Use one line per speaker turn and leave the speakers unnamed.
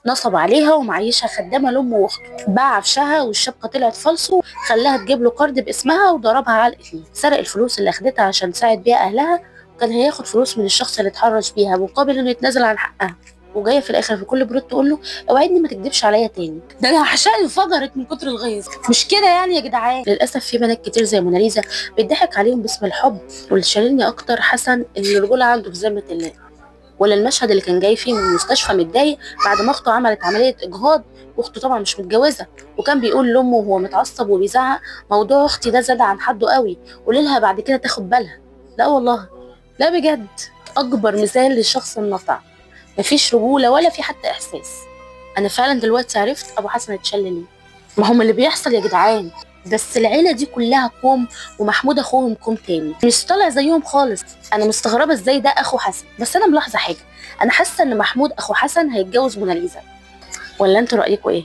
نصب عليها ومعيشها خدامه لامه واخته، باع عفشها والشبكه طلعت فالصو، خلاها تجيب له قرض باسمها وضربها علقه، سرق الفلوس اللي اخدتها عشان تساعد بيها اهلها، وكان هياخد فلوس من الشخص اللي اتحرش بيها مقابل انه يتنازل عن حقها. وجايه في الاخر في كل برود تقول له اوعدني ما تكدبش عليا تاني. ده انا حشائي انفجرت من كتر الغيظ. مش كده يعني يا جدعان؟ للاسف في بنات كتير زي موناليزا بيضحك عليهم باسم الحب. واللي شاغلني اكتر حسن اللي الرجوله عنده في ذمه الله، ولا المشهد اللي كان جاي فيه من المستشفى متضايق بعد ما اخته عملت عمليه اجهاض، واخته طبعا مش متجوزه، وكان بيقول لامه وهو متعصب وبيزعق موضوع اختي ده زاد عن حده قوي، قولي بعد كده تاخد بالها. لا والله، لا بجد، اكبر مثال للشخص النطع، مفيش رجوله ولا في حتى احساس. انا فعلا دلوقتي عرفت ابو حسن اتشل ليه. ما هم اللي بيحصل يا جدعان، بس العيله دي كلها كوم، ومحمود اخوهم كوم تاني مش طالع زيهم خالص. انا مستغربه ازاي ده اخو حسن، بس انا ملاحظه حاجه، انا حاسه ان محمود اخو حسن هيتجوز موناليزا، ولا انتوا رايكم ايه؟